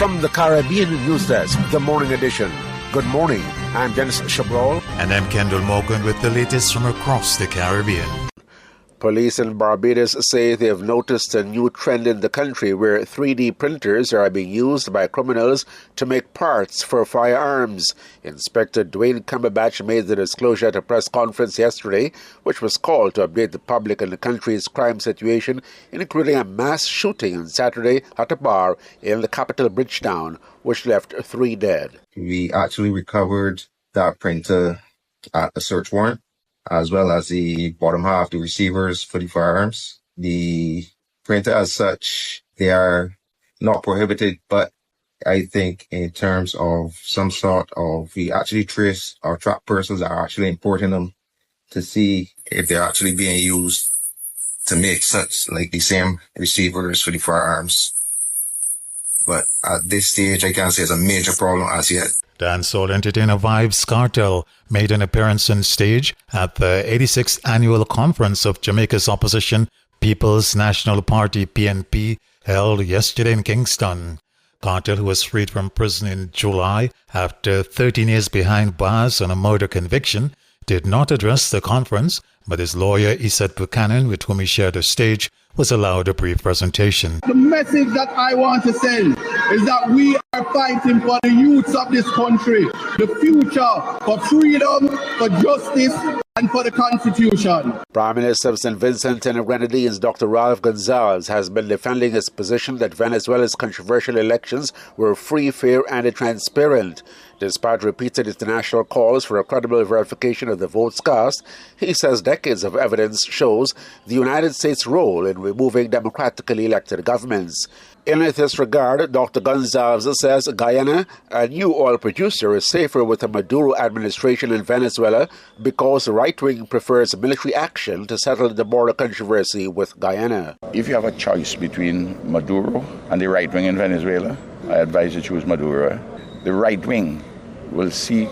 From the Caribbean News Desk, the morning edition. Good morning. I'm Denis Chabrol. And I'm Kendol Morgan with the latest from across the Caribbean. Police in Barbados say they have noticed a new trend in the country where 3D printers are being used by criminals to make parts for firearms. Inspector Dwayne Cumberbatch made the disclosure at a press conference yesterday, which was called to update the public on the country's crime situation, including a mass shooting on Saturday at a bar in the capital Bridgetown, which left 3 dead. We actually recovered that printer at a search warrant, as well as the bottom half, the receivers for the firearms. The printer as such, they are not prohibited, but I think in terms of some sort of, we actually trace or track persons that are actually importing them to see if they're actually being used to make such like the same receivers for the firearms. But at this stage, I can't say it's a major problem as yet. Dancehall entertainer Vibes Cartel made an appearance on stage at the 86th Annual Conference of Jamaica's Opposition People's National Party PNP held yesterday in Kingston. Cartel, who was freed from prison in July after 13 years behind bars on a murder conviction, did not address the conference, but his lawyer Isat Buchanan, with whom he shared the stage, was allowed a brief presentation. The message that I want to send is that we are fighting for the youths of this country, the future, for freedom, for justice, and for the Constitution. Prime Minister of St. Vincent and the Grenadines, Dr. Ralph Gonsalves, has been defending his position that Venezuela's controversial elections were free, fair, and transparent. Despite repeated international calls for a credible verification of the votes cast, he says decades of evidence shows the United States' role in removing democratically elected governments. In this regard, Dr. Gonsalves says Guyana, a new oil producer, is safer with the Maduro administration in Venezuela because the right wing prefers military action to settle the border controversy with Guyana. If you have a choice between Maduro and the right wing in Venezuela, I advise you choose Maduro. The right wing will seek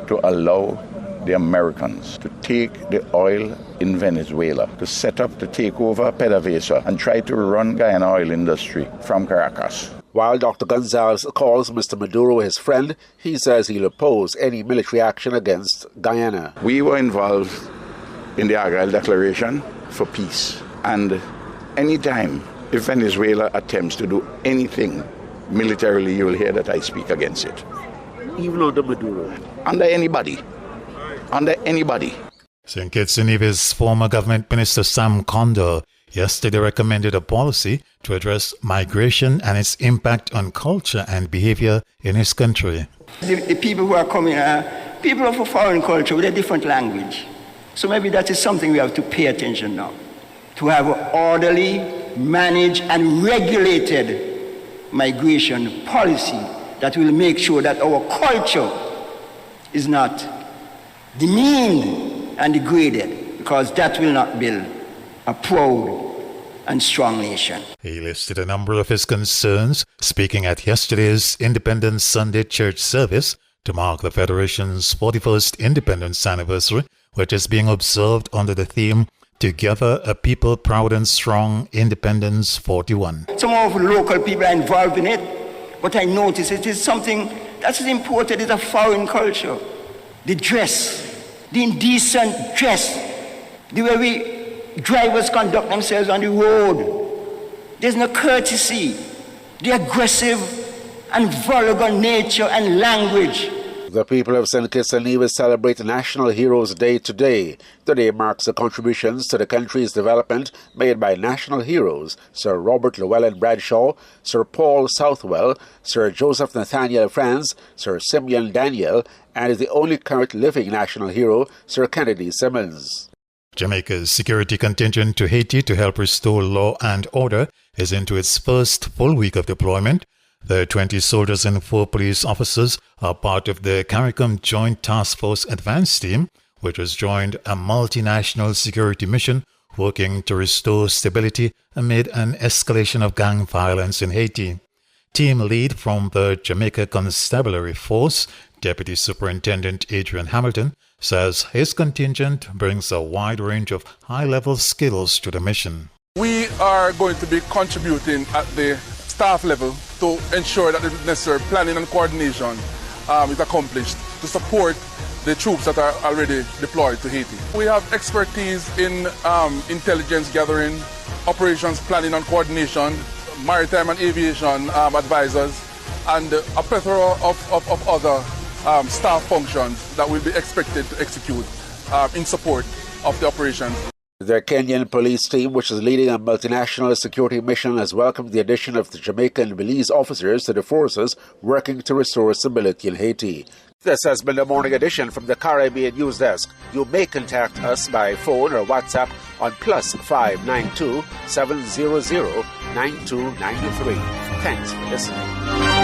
to allow the Americans to take the oil in Venezuela, to set up, to take over PDVSA and try to run Guyana oil industry from Caracas. While Dr. Gonsalves calls Mr. Maduro his friend, he says he'll oppose any military action against Guyana. We were involved in the Argyle Declaration for peace. And anytime if Venezuela attempts to do anything militarily, you will hear that I speak against it. Even under Maduro? Under anybody. Under anybody. St. Kitts and Nevis former government minister Sam Condor yesterday recommended a policy to address migration and its impact on culture and behavior in his country. The people who are coming are people of a foreign culture with a different language. So maybe that is something we have to pay attention now. To have an orderly, managed and regulated migration policy that will make sure that our culture is not demeaned and degraded, because that will not build a proud and strong nation. He listed a number of his concerns, speaking at yesterday's Independence Sunday church service to mark the Federation's 41st independence anniversary, which is being observed under the theme Together, a People Proud and Strong, Independence 41. Some of the local people are involved in it, but I notice it is something that is imported as a foreign culture. The dress, the indecent dress, the way we drivers conduct themselves on the road. There's no courtesy, the aggressive and vulgar nature and language. The people of St. Kitts and Nevis celebrate National Heroes Day today. Today marks the contributions to the country's development made by national heroes Sir Robert Llewellyn Bradshaw, Sir Paul Southwell, Sir Joseph Nathaniel Franz, Sir Simeon Daniel, and is the only current living national hero, Sir Kennedy Simmons. Jamaica's security contingent to Haiti to help restore law and order is into its first full week of deployment. The 20 soldiers and 4 police officers are part of the CARICOM Joint Task Force Advance Team, which has joined a multinational security mission working to restore stability amid an escalation of gang violence in Haiti. Team lead from the Jamaica Constabulary Force, Deputy Superintendent Adrian Hamilton, says his contingent brings a wide range of high-level skills to the mission. We are going to be contributing at the staff level to ensure that the necessary planning and coordination is accomplished to support the troops that are already deployed to Haiti. We have expertise in intelligence gathering, operations planning and coordination, maritime and aviation advisors, and a plethora of other staff functions that will be expected to execute in support of the operation. The Kenyan police team, which is leading a multinational security mission, has welcomed the addition of the Jamaican and Belize officers to the forces working to restore stability in Haiti. This has been the morning edition from the Caribbean News Desk. You may contact us by phone or WhatsApp on +592 700 9293. Thanks for listening.